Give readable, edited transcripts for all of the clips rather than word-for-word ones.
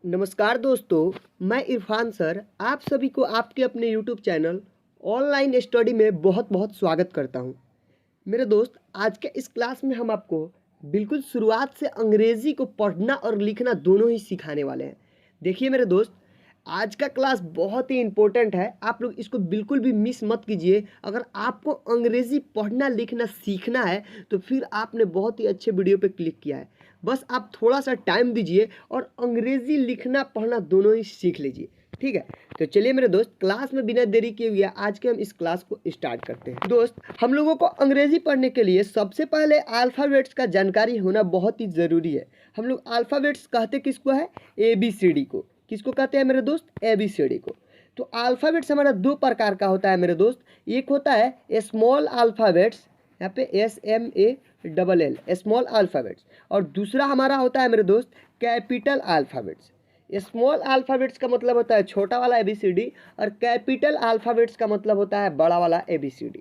नमस्कार दोस्तों, मैं इरफान सर आप सभी को आपके अपने यूट्यूब चैनल ऑनलाइन स्टडी में बहुत बहुत स्वागत करता हूं। मेरे दोस्त, आज के इस क्लास में हम आपको बिल्कुल शुरुआत से अंग्रेज़ी को पढ़ना और लिखना दोनों ही सिखाने वाले हैं। देखिए मेरे दोस्त, आज का क्लास बहुत ही इम्पोर्टेंट है, आप लोग इसको बिल्कुल भी मिस मत कीजिए। अगर आपको अंग्रेज़ी पढ़ना लिखना सीखना है तो फिर आपने बहुत ही अच्छे वीडियो पे क्लिक किया है। बस आप थोड़ा सा टाइम दीजिए और अंग्रेज़ी लिखना पढ़ना दोनों ही सीख लीजिए, ठीक है। तो चलिए मेरे दोस्त, क्लास में बिना देरी किए हुए आज के हम इस क्लास को स्टार्ट करते हैं। दोस्त, हम लोगों को अंग्रेज़ी पढ़ने के लिए सबसे पहले अल्फ़ाबेट्स का जानकारी होना बहुत ही ज़रूरी है। हम लोग अल्फ़ाबेट्स कहते किसको है? ABCD को। किसको कहते हैं मेरे दोस्त? ABCD को। तो अल्फ़ाबेट्स हमारा दो प्रकार का होता है मेरे दोस्त। एक होता है स्मॉल अल्फ़ाबेट्स, यहाँ पे SMALL स्मॉल अल्फ़ाबेट्स, और दूसरा हमारा होता है मेरे दोस्त कैपिटल अल्फ़ाबेट्स। स्मॉल अल्फ़ाबेट्स का मतलब होता है छोटा वाला ABCD और कैपिटल अल्फ़ाबेट्स का मतलब होता है बड़ा वाला ABCD,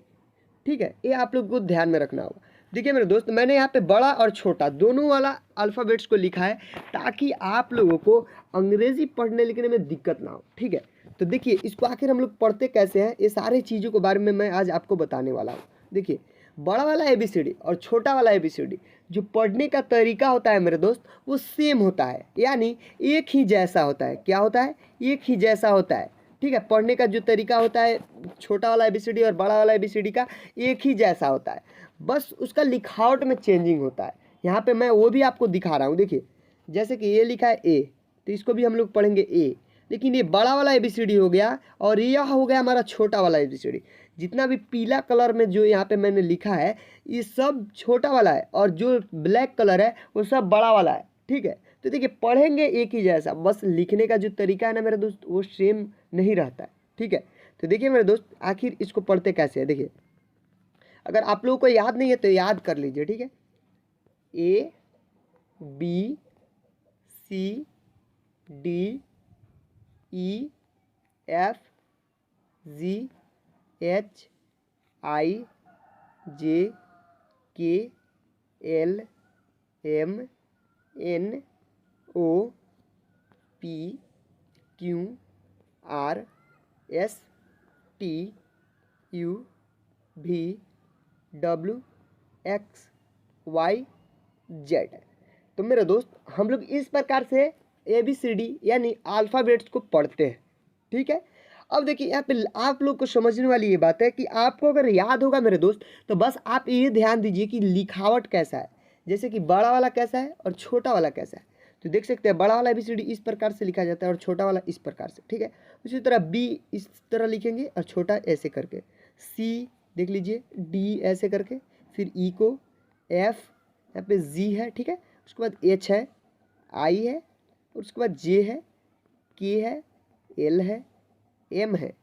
ठीक है। ये आप लोग को ध्यान में रखना होगा। देखिए मेरे दोस्त, मैंने यहाँ पे बड़ा और छोटा दोनों वाला अल्फ़ाबेट्स को लिखा है ताकि आप लोगों को अंग्रेज़ी पढ़ने लिखने में दिक्कत ना हो, ठीक है। तो देखिए इसको आखिर हम लोग पढ़ते कैसे हैं, ये सारे चीज़ों के बारे में मैं आज आपको बताने वाला हूँ। देखिए, बड़ा वाला ABCD और छोटा वाला ABCD जो पढ़ने का तरीका होता है मेरे दोस्त, वो सेम होता है, यानी एक ही जैसा होता है। क्या होता है? एक ही जैसा होता है, ठीक है। पढ़ने का जो तरीका होता है छोटा वाला ABCD और बड़ा वाला ABCD का एक ही जैसा होता है, बस उसका लिखावट में चेंजिंग होता है। यहाँ पे मैं वो भी आपको दिखा रहा हूँ। देखिए, जैसे कि ये लिखा है A, तो इसको भी हम लोग पढ़ेंगे A, लेकिन ये बड़ा वाला ABCD हो गया और यह हो गया हमारा छोटा वाला ABCD। जितना भी पीला कलर में जो यहाँ पे मैंने लिखा है ये सब छोटा वाला है और जो ब्लैक कलर है वो सब बड़ा वाला है, ठीक है। तो देखिए, पढ़ेंगे एक ही जैसा, बस लिखने का जो तरीका है ना मेरे दोस्त वो सेम नहीं रहता है, ठीक है। तो देखिए मेरे दोस्त, आखिर इसको पढ़ते कैसे है। देखिए, अगर आप लोगों को याद नहीं है तो याद कर लीजिए, ठीक है। ABCDEFGHIJKLMNOPQRSTUV तो मेरे दोस्त, हम लोग इस प्रकार से ABCD यानी अल्फ़ाबेट्स को पढ़ते हैं, ठीक है। अब देखिए, यहाँ पे आप लोग को समझने वाली ये बात है कि आपको अगर याद होगा मेरे दोस्त, तो बस आप ये ध्यान दीजिए कि लिखावट कैसा है, जैसे कि बड़ा वाला कैसा है और छोटा वाला कैसा है। तो देख सकते हैं, बड़ा वाला ABCD इस प्रकार से लिखा जाता है और छोटा वाला इस प्रकार से, ठीक है। उसी तरह B इस तरह लिखेंगे और छोटा ऐसे करके, C देख लीजिए, D ऐसे करके, फिर E को F, यहाँ पे G है, ठीक है। उसके बाद H है, I है, और उसके बाद J है, K है, L है, M है,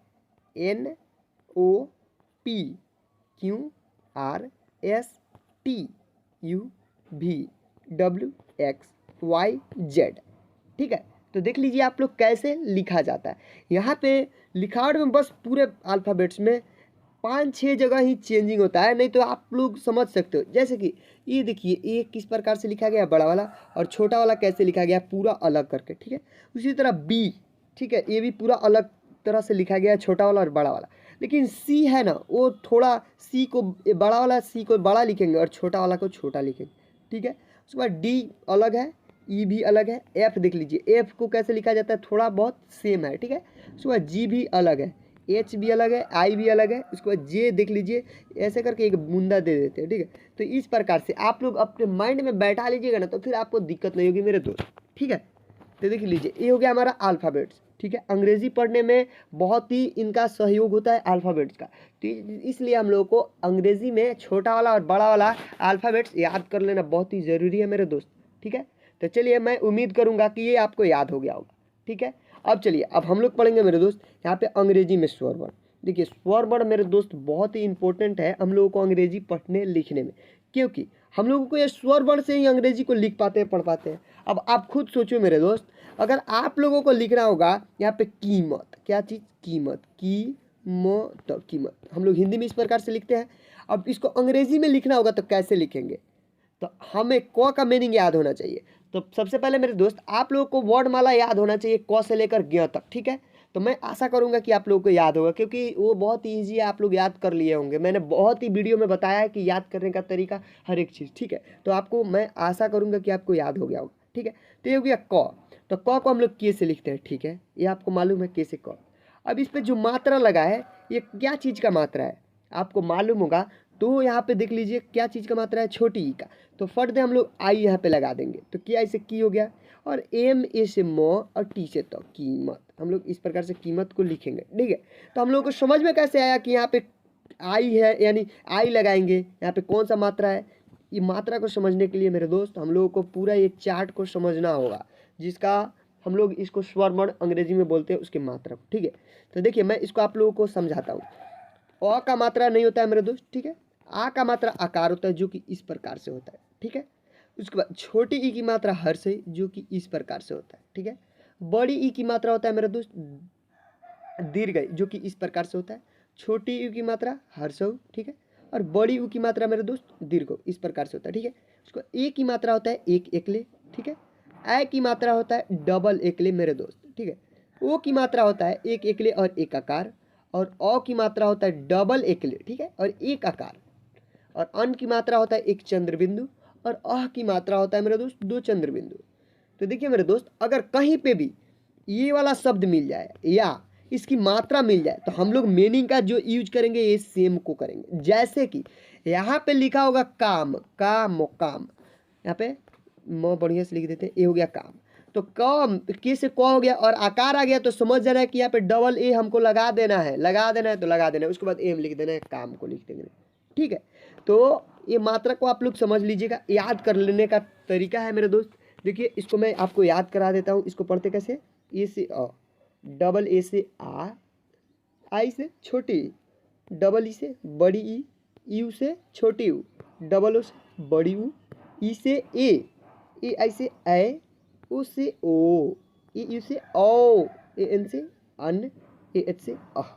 NOPQRSTUVWXYZ, ठीक है। तो देख लीजिए आप लोग कैसे लिखा जाता है। यहाँ पे लिखावट में बस पूरे अल्फ़ाबेट्स में 5-6 जगह ही चेंजिंग होता है, नहीं तो आप लोग समझ सकते हो। जैसे कि ये देखिए, ए किस प्रकार से लिखा गया बड़ा वाला, और छोटा वाला कैसे लिखा गया पूरा अलग करके, ठीक है। उसी तरह B, ठीक है, ये भी पूरा अलग तरह से लिखा गया है, छोटा वाला और बड़ा वाला। लेकिन C है ना, वो थोड़ा C को बड़ा वाला C को बड़ा लिखेंगे और छोटा वाला को छोटा लिखेंगे, ठीक है। उसके बाद D अलग है, E भी अलग है, F देख लीजिए, F को कैसे लिखा जाता है थोड़ा बहुत सेम है, ठीक है। उसके बाद G भी अलग है, H भी अलग है, I भी अलग है। उसके बाद J देख लीजिए, ऐसे करके एक बूंदा दे देते हैं, ठीक है। तो इस प्रकार से आप लोग अपने माइंड में बैठा लीजिएगा ना, तो फिर आपको दिक्कत नहीं होगी मेरे दोस्त, ठीक है। तो देख लीजिए, ये हो गया हमारा अल्फ़ाबेट्स, ठीक है। अंग्रेज़ी पढ़ने में बहुत ही इनका सहयोग होता है अल्फ़ाबेट्स का, तो इसलिए हम लोगों को अंग्रेज़ी में छोटा वाला और बड़ा वाला अल्फ़ाबेट्स याद कर लेना बहुत ही ज़रूरी है मेरे दोस्त, ठीक है। तो चलिए, मैं उम्मीद करूँगा कि ये आपको याद हो गया होगा, ठीक है। अब चलिए, अब हम लोग पढ़ेंगे मेरे दोस्त यहाँ पे अंग्रेजी में स्वर वर्ण। देखिए, स्वर वर्ण मेरे दोस्त बहुत ही इंपॉर्टेंट है हम लोगों को अंग्रेजी पढ़ने लिखने में, क्योंकि हम लोगों को ये स्वर वर्ण से ही अंग्रेजी को लिख पाते हैं, पढ़ पाते हैं। अब आप खुद सोचो मेरे दोस्त, अगर आप लोगों को लिखना होगा यहाँ पे कीमत, क्या चीज़? कीमत, कीमत हम लोग हिंदी में इस प्रकार से लिखते हैं। अब इसको अंग्रेजी में लिखना होगा तो कैसे लिखेंगे? तो हमें क का मीनिंग याद होना चाहिए। तो सबसे पहले मेरे दोस्त आप लोगों को वर्णमाला याद होना चाहिए क से लेकर ज्ञ तक, ठीक है। तो मैं आशा करूंगा कि आप लोगों को याद होगा, क्योंकि वो बहुत ही ईजी है, आप लोग याद कर लिए होंगे। मैंने बहुत ही वीडियो में बताया है कि याद करने का तरीका, हर एक चीज़, ठीक है। तो आपको मैं आशा करूंगा कि आपको याद हो गया होगा, ठीक है। तो ये हो गया क। तो क को हम लोग के से लिखते हैं, ठीक है, ये आपको मालूम है, के से क। अब इस पे जो मात्रा लगा है ये क्या चीज़ का मात्रा है आपको मालूम होगा। तो यहाँ पे देख लीजिए क्या चीज़ का मात्रा है, छोटी ई का। तो फट दे हम लोग आई यहाँ पे लगा देंगे, तो क्या ऐसे की हो गया। और एम ए से म और टी से तो कीमत, हम लोग इस प्रकार से कीमत को लिखेंगे, ठीक है। तो हम लोग को समझ में कैसे आया कि यहाँ पे आई है, यानी आई लगाएंगे, यहाँ पे कौन सा मात्रा है। ये मात्रा को समझने के लिए मेरे दोस्त हम लोगों को पूरा ये चार्ट को समझना होगा, जिसका हम लोग इसको स्वरवर्ण अंग्रेजी में बोलते हैं, उसकी मात्रा को, ठीक है। तो देखिए मैं इसको आप लोगों को समझाता हूँ। अ का मात्रा नहीं होता है मेरे दोस्त, ठीक है। आ का मात्रा आकार होता है, जो कि इस प्रकार से होता है, ठीक है। उसके बाद छोटी ई की मात्रा हर्ष है, जो कि इस प्रकार से होता है, ठीक है। बड़ी ई की मात्रा होता है मेरे दोस्त दीर्घ, जो कि इस प्रकार से होता है। छोटी यू की मात्रा हर्षौ, ठीक है। और बड़ी यू की मात्रा मेरे दोस्त दीर्घ, इस प्रकार से होता है, ठीक है। उसको ए की मात्रा होता है एक एकले, ठीक है। ए की मात्रा होता है डबल एकले मेरे दोस्त, ठीक है। ओ की मात्रा होता है एक एकले और एक आकार। और अ की मात्रा होता है डबल एकले, ठीक है, और एक आकार। और अन की मात्रा होता है एक चंद्र बिंदु। और अह की मात्रा होता है मेरे दोस्त दो चंद्र बिंदु। तो देखिए मेरे दोस्त, अगर कहीं पे भी ये वाला शब्द मिल जाए या इसकी मात्रा मिल जाए, तो हम लोग मीनिंग का जो यूज करेंगे ये सेम को करेंगे। जैसे कि यहाँ पे लिखा होगा काम, काम काम, यहाँ पे म बढ़िया से लिख देते हैं, ये हो गया काम। तो काम के से क हो गया और आकार आ गया, तो समझ जाना है कि यहाँ पे डबल ए हमको लगा देना है, लगा देना है तो लगा देना है, उसके बाद एम लिख देना है, काम को लिख देंगे, ठीक है। तो ये मात्रा को आप लोग समझ लीजिएगा, याद कर लेने का तरीका है मेरे दोस्त। देखिए इसको मैं आपको याद करा देता हूँ। इसको पढ़ते कैसे, ए से अ, डबल ए से आ, आई से छोटी ई, डबल ई से बड़ी ई, यू से छोटी यू, डबल ओ से बड़ी यू, ई से ए आई से ए, ओ से ओ, ए यू से ओ, ए एन से अन, ए एच से अह,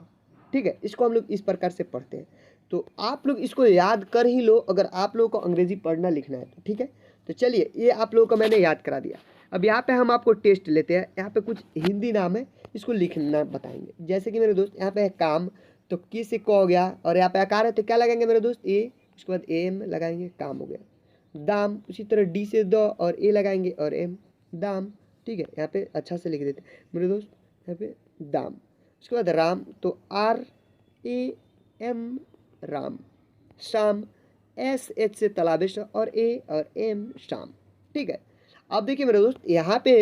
ठीक है। इसको हम लोग इस प्रकार से पढ़ते हैं। तो आप लोग इसको याद कर ही लो, अगर आप लोगों को अंग्रेजी पढ़ना लिखना है तो, ठीक है। तो चलिए ये आप लोगों को मैंने याद करा दिया। अब यहाँ पे हम आपको टेस्ट लेते हैं। यहाँ पे कुछ हिंदी नाम है, इसको लिखना बताएंगे। जैसे कि मेरे दोस्त यहाँ पे है काम, तो की से क हो गया, और यहाँ पे आकार है तो क्या लगाएंगे मेरे दोस्त ए, उसके बाद एम लगाएंगे, काम हो गया। दाम उसी तरह डी से द और ए लगाएंगे और एम, दाम, ठीक है। यहाँ पे अच्छा से लिख देते हैं मेरे दोस्त, यहाँ पे दाम। उसके बाद राम, तो आर ए एम राम। शाम, एस एच से तलाबिश और ए और एम शाम, ठीक है। अब देखिए मेरे दोस्त यहाँ पे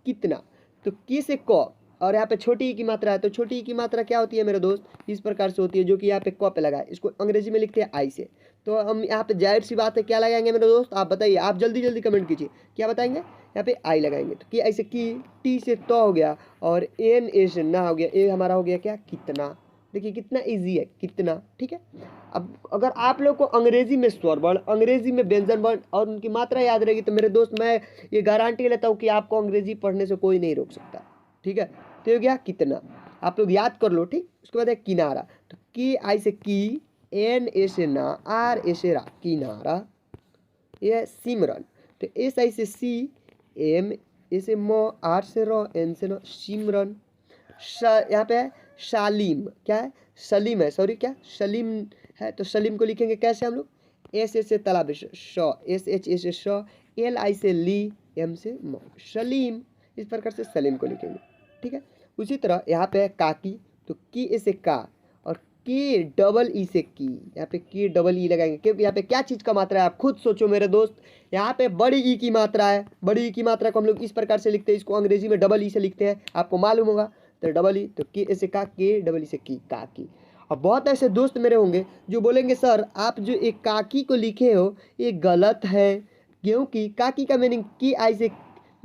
कितना, तो की से क, और यहाँ पे छोटी ई की मात्रा है, तो छोटी ई की मात्रा क्या होती है मेरे दोस्त, इस प्रकार से होती है, जो कि यहाँ पे क पे लगा है। इसको अंग्रेजी में लिखते हैं आई से। तो हम यहाँ पे जाहिर सी बात है क्या लगाएंगे मेरे दोस्त, आप बताइए, आप जल्दी जल्दी कमेंट कीजिए, क्या बताएंगे। यहाँ पे आई लगाएंगे, तो कि ऐसे की, टी से तो हो गया, और एन ए से ना हो गया, ए हमारा हो गया क्या, कितना। देखिए कितना इजी है, कितना, ठीक है। अब अगर आप लोग को अंग्रेजी में स्वर वर्ण, अंग्रेजी में व्यंजन वर्ण और उनकी मात्रा याद रहेगी, तो मेरे दोस्त मैं ये गारंटी लेता हूँ कि आपको अंग्रेजी पढ़ने से कोई नहीं रोक सकता, ठीक है। तो ये गया कितना, आप लोग याद कर लो, ठीक। उसके बाद है किनारा, तो की आई से की, एन ए से ना, आर ए से रा, किनारा। ये है सिमरन, तो एस आई से सी, एम ए से म, आर से र, एन से न, सिमरन। यहाँ पे है शालीम, क्या है, सलीम है, सॉरी क्या सलीम है, तो सलीम को लिखेंगे कैसे हम लोग, एस एच से तालाब श, एस एच ए से श, एल आई से ली, एम से म, सलीम, इस प्रकार से सलीम को लिखेंगे, ठीक है। उसी तरह यहाँ पे है काकी, तो की ए से का, और के डबल ई से की, यहाँ पे के डबल ई लगाएंगे, क्योंकि यहाँ पे क्या चीज़ का मात्रा है आप खुद सोचो मेरे दोस्त। यहाँ पे बड़ी ई की मात्रा है, बड़ी ई की मात्रा को हम लोग इस प्रकार से लिखते हैं, इसको अंग्रेजी में डबल ई से लिखते हैं, आपको मालूम होगा। तो डबल ई, तो के से का, के डबल ई से की, काकी। और बहुत ऐसे दोस्त मेरे होंगे जो बोलेंगे सर आप जो एक काकी को लिखे हो ये गलत है, क्योंकि काकी का मीनिंग की आई से,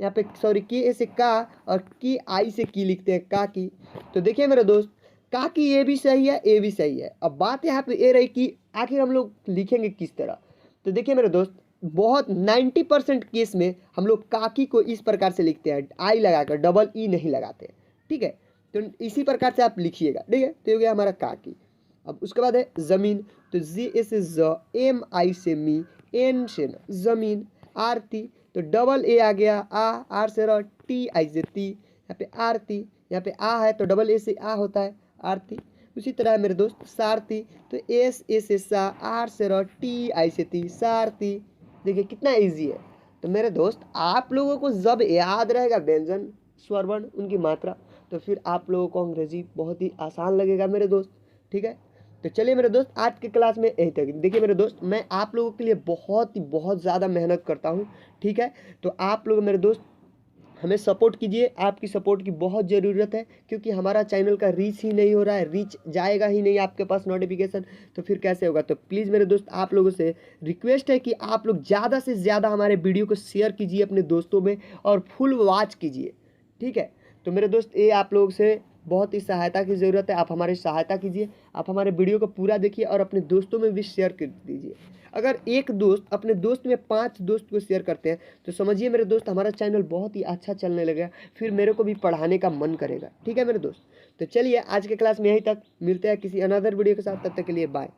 यहाँ पे सॉरी के से का और की आई से की लिखते हैं, काकी। तो देखिए मेरे दोस्त, काकी ये भी सही है, ये भी सही है। अब बात यहाँ पे ये रही कि आखिर हम लोग लिखेंगे किस तरह। तो देखिए मेरे दोस्त, बहुत 90% केस में हम लोग काकी को इस प्रकार से लिखते हैं, आई लगाकर, डबल ई नहीं लगाते, ठीक है। तो इसी प्रकार से आप लिखिएगा, ठीक है। तो हो गया हमारा काकी। अब उसके बाद है जमीन, तो जी ए से ज, एम आई से मी, एन से न, जमीन। आरती, तो डबल ए आ गया, आर से र, टी आई से ती, यहाँ पे आरती, यहाँ पे आ है तो डबल ए से आ होता है आरती। उसी तरह है मेरे दोस्त सारथी, तो एस ए से सा, आर से र, टी आई से ती, सारथी। देखिए कितना इजी है। तो मेरे दोस्त आप लोगों को जब याद रहेगा व्यंजन स्वर वर्ण उनकी मात्रा, तो फिर आप लोगों को अंग्रेजी बहुत ही आसान लगेगा मेरे दोस्त। ठीक है, तो चलिए मेरे दोस्त आज के क्लास में यही तक। देखिए मेरे दोस्त मैं आप लोगों के लिए बहुत ज़्यादा मेहनत करता हूँ। ठीक है, तो आप लोग मेरे दोस्त हमें सपोर्ट कीजिए, आपकी सपोर्ट की बहुत ज़रूरत है, क्योंकि हमारा चैनल का रीच ही नहीं हो रहा है, रीच जाएगा ही नहीं आपके पास नोटिफिकेशन, तो फिर कैसे होगा। तो प्लीज़ मेरे दोस्त आप लोगों से रिक्वेस्ट है कि आप लोग ज़्यादा से ज़्यादा हमारे वीडियो को शेयर कीजिए अपने दोस्तों में और फुल वॉच कीजिए। ठीक है, तो मेरे दोस्त ये आप लोगों से बहुत ही सहायता की ज़रूरत है, आप हमारी सहायता कीजिए, आप हमारे वीडियो को पूरा देखिए और अपने दोस्तों में भी शेयर कर दीजिए। अगर एक दोस्त अपने दोस्त में 5 दोस्त को शेयर करते हैं तो समझिए मेरे दोस्त हमारा चैनल बहुत ही अच्छा चलने लगेगा, फिर मेरे को भी पढ़ाने का मन करेगा। ठीक है मेरे दोस्त, तो चलिए आज के क्लास में यहीं तक, मिलते हैं किसी अनदर वीडियो के साथ, तब तक के लिए बाय।